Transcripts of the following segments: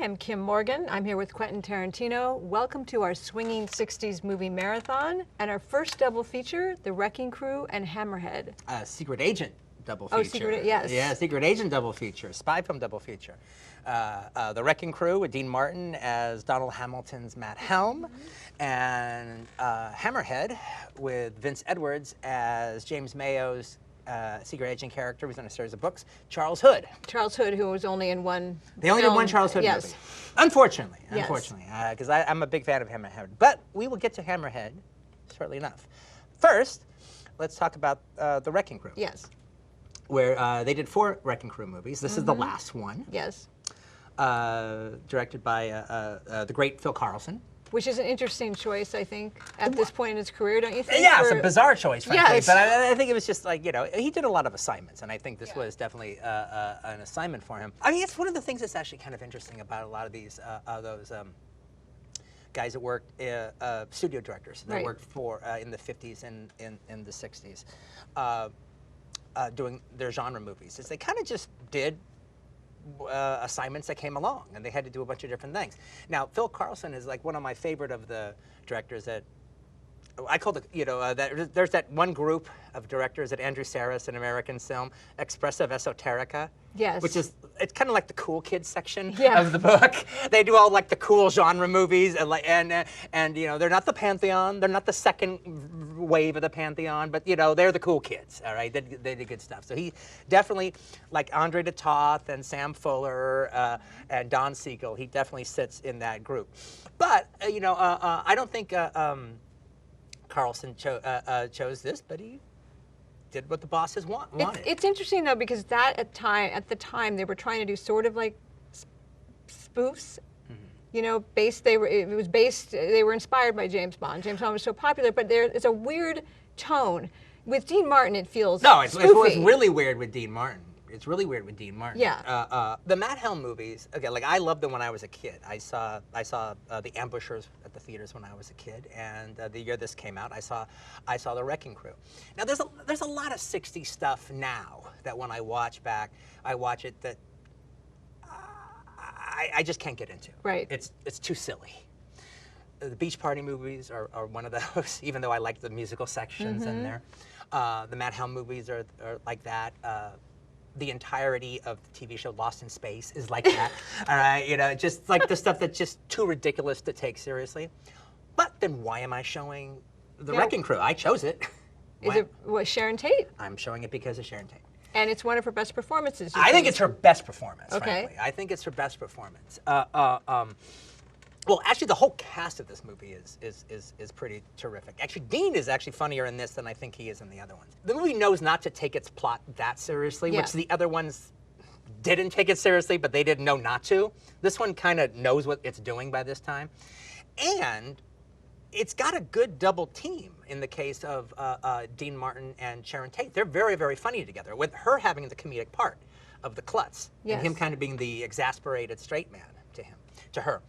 I'm Kim Morgan. I'm here with Quentin Tarantino. Welcome to our swinging 60s movie marathon and our first double feature, The Wrecking Crew and Hammerhead. Secret Agent double feature. Oh, Secret, yes. Yeah, Secret Agent double feature, spy film double feature. The Wrecking Crew with Dean Martin as Donald Hamilton's Matt Helm, and Hammerhead with Vince Edwards as James Mayo's secret agent character who's in a series of books, Charles Hood. Charles Hood, who was only in one They only did one Charles Hood movie. Unfortunately, because I'm a big fan of Hammerhead. But we will get to Hammerhead shortly enough. First, let's talk about The Wrecking Crew. Yes. Where they did 4 Wrecking Crew movies. This is the last one. Yes. Directed by the great Phil Carlson. Which is an interesting choice, I think, at this point in his career, don't you think? Yeah, it's a bizarre choice, frankly. Yes. But I think it was just like, you know, he did a lot of assignments, and I think this was definitely an assignment for him. I mean, it's one of the things that's actually kind of interesting about a lot of these, those guys that worked, studio directors that worked for, in the 50s and in the 60s, doing their genre movies, is they kind of just did assignments that came along, and they had to do a bunch of different things. Now, Phil Carlson is like one of my favorite of the directors that I call the, you know, there's that one group of directors at Andrew Sarris in American Film, Expressive Esoterica. Yes. Which is, it's kind of like the cool kids section of the book. They do all like the cool genre movies, and you know, they're not the Pantheon, they're not the second wave of the Pantheon, but you know, they're the cool kids, all right? They did good stuff. So he definitely, like Andre de Toth and Sam Fuller and Don Siegel, he definitely sits in that group. But, you know, I don't think Carlson chose this, but he did what the bosses wanted. It's interesting though, because at the time they were trying to do sort of like spoofs. You know, they were inspired by James Bond. James Bond was so popular, but it's a weird tone. With Dean Martin, it feels it's really weird with Dean Martin. It's really weird with Dean Martin. Yeah. The Matt Helm movies, again, like I loved them when I was a kid. I saw The Ambushers at the theaters when I was a kid, and the year this came out, I saw The Wrecking Crew. Now there's a lot of 60s stuff now that when I watch it that I just can't get into. Right. It's too silly. The Beach Party movies are one of those, even though I like the musical sections in there. The Matt Helm movies are like that. The entirety of the TV show Lost in Space is like that. All right, you know, just like the stuff that's just too ridiculous to take seriously. But then why am I showing The Wrecking Crew? I chose it. Is it Sharon Tate? I'm showing it because of Sharon Tate. And it's one of her best performances. I think it's her best performance, okay. Frankly. I think it's her best performance. Well, actually, the whole cast of this movie is pretty terrific. Actually, Dean is actually funnier in this than I think he is in the other ones. The movie knows not to take its plot that seriously, which the other ones didn't take it seriously, but they didn't know not to. This one kind of knows what it's doing by this time. And it's got a good double team in the case of Dean Martin and Sharon Tate. They're very, very funny together, with her having the comedic part of the klutz, and him kind of being the exasperated straight man to her.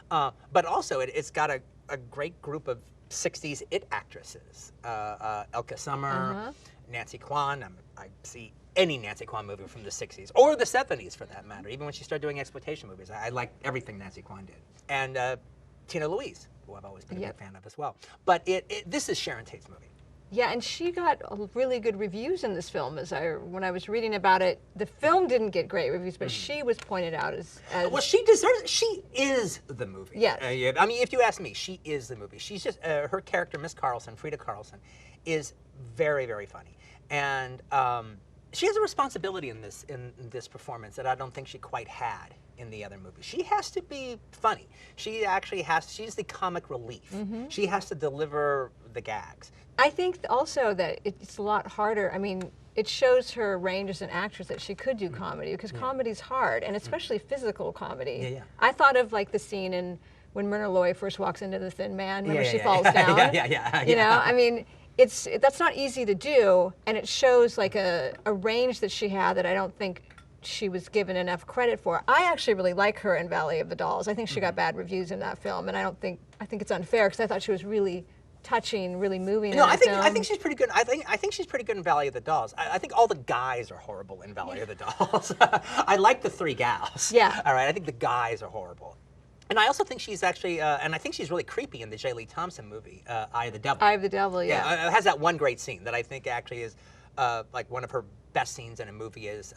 But also, it's got a great group of 60s it actresses. Elka Summer, Nancy Kwan. I see any Nancy Kwan movie from the 60s, or the 70s for that matter, even when she started doing exploitation movies. I like everything Nancy Kwan did. And Tina Louise, who I've always been a big fan of as well. But this is Sharon Tate's movie. Yeah, and she got really good reviews in this film. When I was reading about it, the film didn't get great reviews, but she was pointed out as well, she deserves it. She is the movie. Yes. I mean, if you ask me, she is the movie. She's just her character, Miss Carlson, Frida Carlson, is very, very funny, and she has a responsibility in this performance that I don't think she quite had in the other movies. She has to be funny. She actually she's the comic relief. She has to deliver the gags. I think also that it's a lot harder. I mean, it shows her range as an actress that she could do comedy, because comedy's hard, and especially physical comedy. I thought of like the scene when Myrna Loy first walks into the Thin Man, remember she falls down? You know, I mean, that's not easy to do, and it shows like a range that she had that I don't think she was given enough credit for. I actually really like her in Valley of the Dolls. I think she got bad reviews in that film, and I think it's unfair, because I thought she was really touching, really moving. No, I think she's pretty good. I think she's pretty good in Valley of the Dolls. I think all the guys are horrible in Valley of the Dolls. I like the 3 gals. Yeah. All right. I think the guys are horrible. And I also think she's actually, and I think she's really creepy in the J. Lee Thompson movie, Eye of the Devil. Eye of the Devil, yeah. It has that one great scene that I think actually is like one of her best scenes in a movie is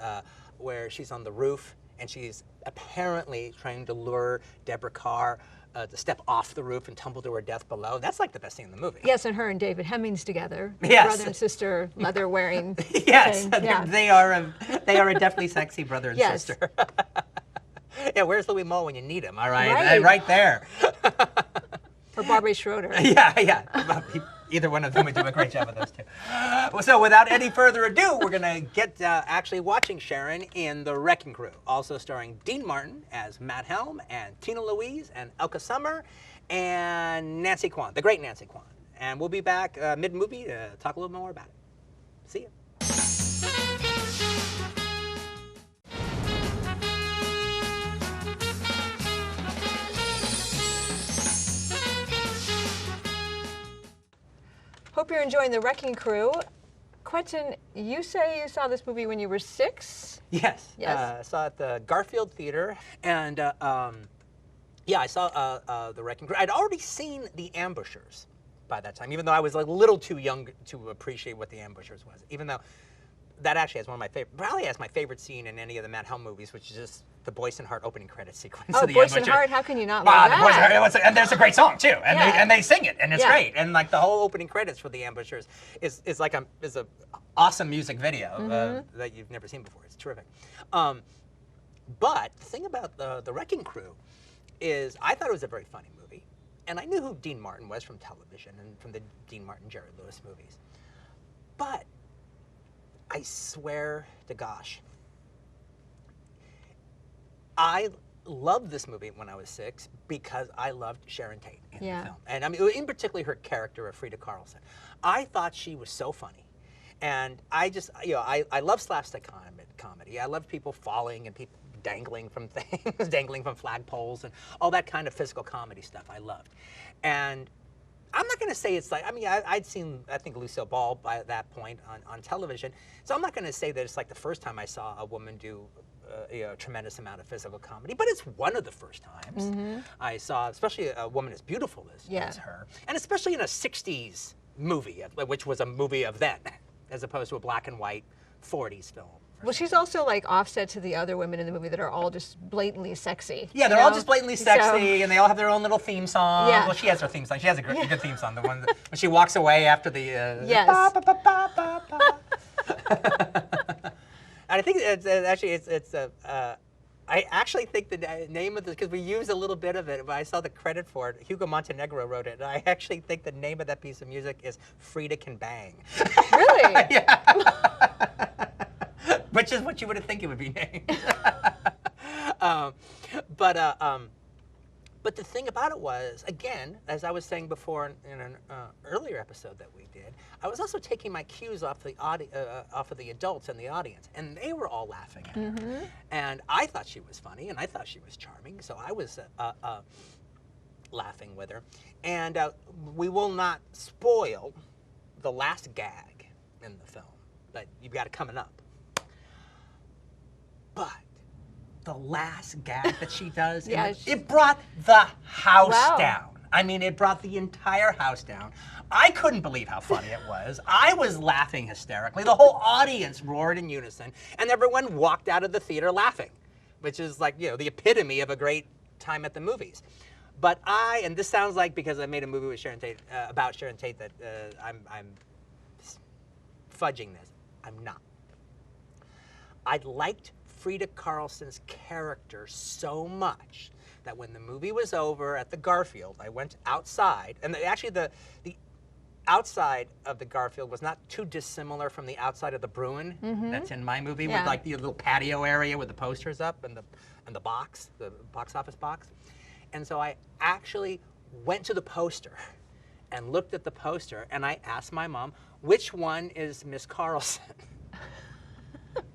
where she's on the roof and she's apparently trying to lure Deborah Carr to step off the roof and tumble to her death below. That's like the best scene in the movie. Yes, and her and David Hemmings together, yes. brother and sister, leather wearing. Yes, yeah. they are a definitely sexy brother and yes. sister. Yeah, where's Louis Malle when you need him? All right, right, right there. Or Barbara Schroeder. Yeah. Either one of them would do a great job of those two. So without any further ado, we're going to get actually watching Sharon in The Wrecking Crew, also starring Dean Martin as Matt Helm, and Tina Louise, and Elka Summer, and Nancy Kwan, the great Nancy Kwan. And we'll be back mid-movie to talk a little more about it. See ya. Hope you're enjoying The Wrecking Crew. Quentin, you say you saw this movie when you were 6? Yes. Yes. I saw it at the Garfield Theater, and yeah, I saw The Wrecking Crew. I'd already seen The Ambushers by that time, even though I was like a little too young to appreciate what The Ambushers was. Even though that actually has one of my favorite, probably has my favorite scene in any of the Matt Helm movies, which is just the Boyce and Hart opening credit sequence. Oh, of The Boyce and Ambushers. Hart, how can you not Wow, love the that? Boyce and Hart, and there's a great song too, and Yeah. they sing it, and it's Yeah. great, and like the whole opening credits for The Ambushers is a awesome music video that you've never seen before. It's terrific. But the thing about the Wrecking Crew is I thought it was a very funny movie, and I knew who Dean Martin was from television and from the Dean Martin, Jerry Lewis movies. But I swear to gosh, I loved this movie when I was 6 because I loved Sharon Tate in the film. And I mean, in particular her character of Frida Karlsson. I thought she was so funny. And I just, I love slapstick comedy. I love people falling and people dangling from things, dangling from flagpoles and all that kind of physical comedy stuff I loved. And I'm not going to say it's like, I mean, I'd seen, I think, Lucille Ball by that point on television. So I'm not going to say that it's like the first time I saw a woman do a tremendous amount of physical comedy, but it's one of the first times I saw, especially a woman as beautiful as her. And especially in a 60s movie, which was a movie of then, as opposed to a black and white 40s film. Well, she's also like offset to the other women in the movie that are all just blatantly sexy. Yeah, they're all just blatantly sexy, and they all have their own little theme song. Yeah. Well, she has her theme song. She has a good theme song. The one that, when she walks away after the. Yes. Ba, ba, ba, ba, ba. And I think I actually think the name of this, because we used a little bit of it, but I saw the credit for it. Hugo Montenegro wrote it, and I actually think the name of that piece of music is Frida Can Bang. Really? Yeah. Which is what you would think it would be named. But the thing about it was, again, as I was saying before in an earlier episode that we did, I was also taking my cues off of the adults in the audience, and they were all laughing at her. And I thought she was funny, and I thought she was charming, so I was laughing with her. And we will not spoil the last gag in the film, but you've got it coming up. But the last gag that she does, it brought the house down. I mean, it brought the entire house down. I couldn't believe how funny it was. I was laughing hysterically. The whole audience roared in unison, and everyone walked out of the theater laughing, which is like, the epitome of a great time at the movies. But and this sounds like because I made a movie with Sharon Tate, about Sharon Tate, that I'm fudging this. I'm not. I liked Frida Karlsson's character so much that when the movie was over at the Garfield, I went outside, and actually the outside of the Garfield was not too dissimilar from the outside of the Bruin that's in my movie, with like the little patio area with the posters up and the box office box. And so I actually went to the poster and looked at the poster, and I asked my mom, which one is Miss Karlsson?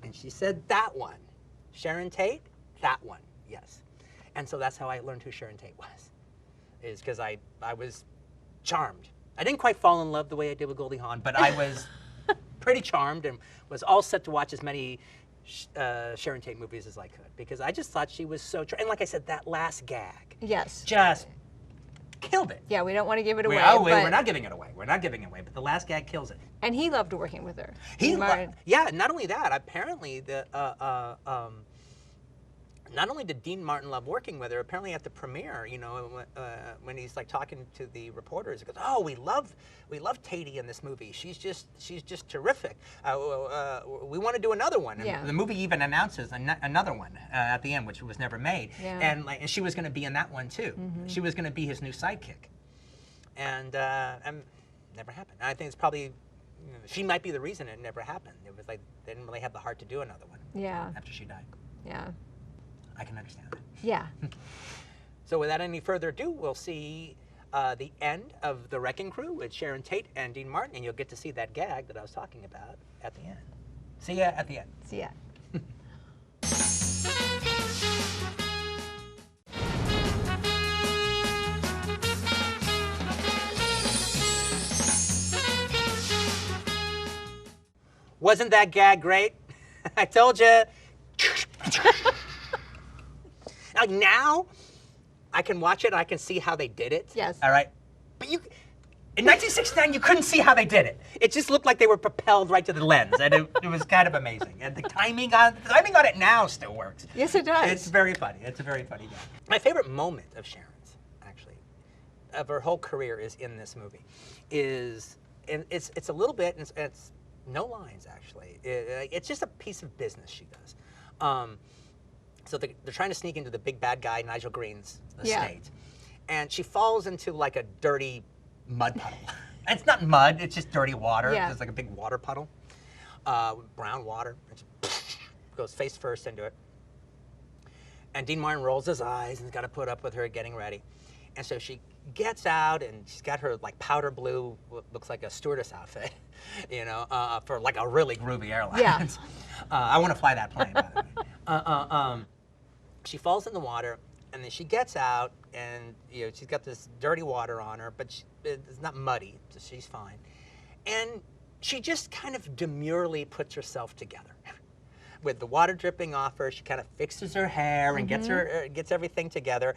And she said, that one. Sharon Tate? That one, yes. And so that's how I learned who Sharon Tate was, is because I was charmed I didn't quite fall in love the way I did with Goldie Hawn, but I was pretty charmed and was all set to watch as many Sharon Tate movies as I could, because I just thought she was so and like I said, that last gag, yes, just killed it. Yeah, we don't want to give it away. We're not giving it away. We're not giving it away, but the last gag kills it. And he loved working with her. Yeah, not only that, apparently not only did Dean Martin love working with her, apparently at the premiere, you know, when he's like talking to the reporters, he goes, "Oh, we love Tatey in this movie. She's just terrific. We want to do another one." And yeah. the movie even announces another one at the end, which was never made. Yeah. And she was going to be in that one too. Mm-hmm. She was going to be his new sidekick, and never happened. I think it's probably, you know, she might be the reason it never happened. It was like they didn't really have the heart to do another one. Yeah. After she died. Yeah. I can understand that. Yeah. So without any further ado, we'll see the end of The Wrecking Crew with Sharon Tate and Dean Martin, and you'll get to see that gag that I was talking about at the end. See ya at the end. See ya. Wasn't that gag great? I told you. Like now, I can watch it. I can see how they did it. Yes. All right. But in 1969, you couldn't see how they did it. It just looked like they were propelled right to the lens, and it was kind of amazing. And the timing on it now still works. Yes, it does. It's very funny. It's a very funny gag. My favorite moment of Sharon's, actually, of her whole career, is in this movie. And it's a little bit. And it's no lines, actually. It's just a piece of business she does. So they're trying to sneak into the big bad guy, Nigel Green's estate. And she falls into like a dirty mud puddle. And it's not mud, it's just dirty water. Yeah. It's like a big water puddle, brown water. And she goes face first into it. And Dean Martin rolls his eyes and he's got to put up with her getting ready. And so she gets out and she's got her like powder blue, what looks like a stewardess outfit, you know, for like a really groovy airline. Yeah. I want to fly that plane, by the way. She falls in the water, and then she gets out, and you know she's got this dirty water on her, but it's not muddy, so she's fine. And she just kind of demurely puts herself together. With the water dripping off her, she kind of fixes her hair and gets everything together.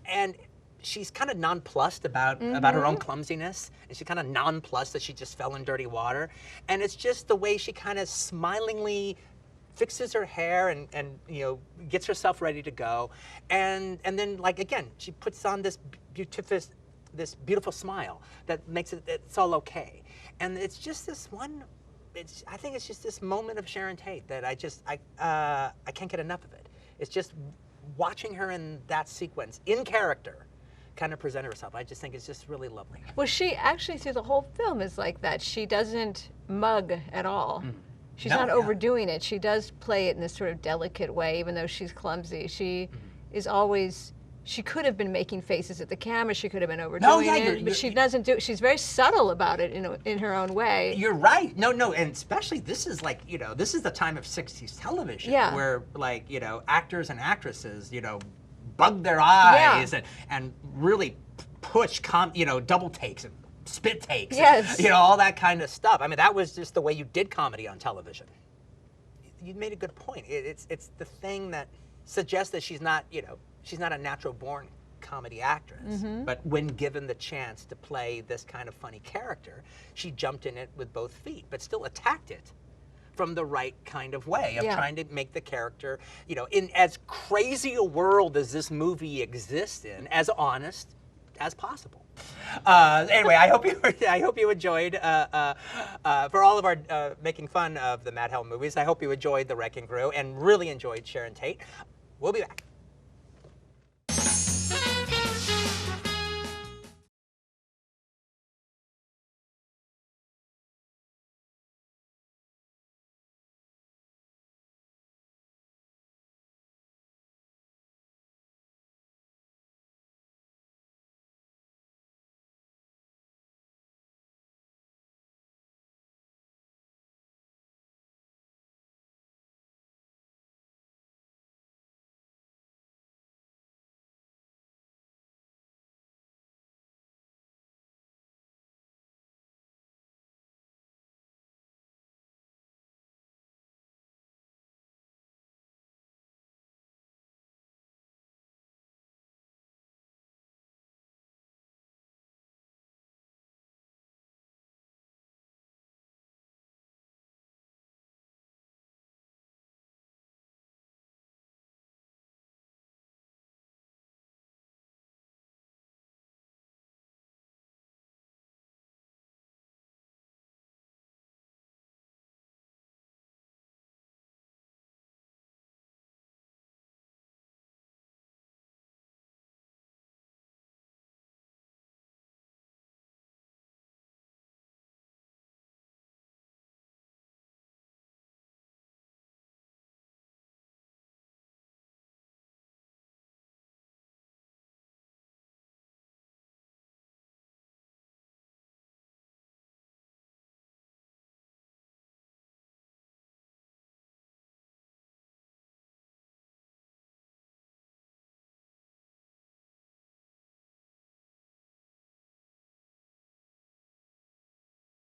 And she's kind of nonplussed about her own clumsiness, and she's kind of nonplussed that she just fell in dirty water. And it's just the way she kind of smilingly fixes her hair and you know gets herself ready to go, and then like again she puts on this beautiful smile that makes it's all okay. And it's just this one. I think it's just this moment of Sharon Tate that I can't get enough of it. It's just watching her in that sequence in character kind of present herself. I just think it's just really lovely. Well, she actually through the whole film is like that. She doesn't mug at all. She's not overdoing it. She does play it in this sort of delicate way, even though she's clumsy. She is always, she could have been making faces at the camera, she could have been overdoing it, but she doesn't do it. She's very subtle about it in her own way. You're right. No, and especially this is like, you know, this is the time of 60s television where like, you know, actors and actresses, you know, bug their eyes and really push, you know, double takes and spit takes, you know, all that kind of stuff. I mean, that was just the way you did comedy on television. You made a good point. It's the thing that suggests that she's not, you know, she's not a natural born comedy actress, but when given the chance to play this kind of funny character, she jumped in it with both feet, but still attacked it from the right kind of way of trying to make the character, you know, in as crazy a world as this movie exists in, as honest as possible. Anyway, I hope you enjoyed. For all of our making fun of the Mad Hell movies, I hope you enjoyed The Wrecking Crew and really enjoyed Sharon Tate. We'll be back.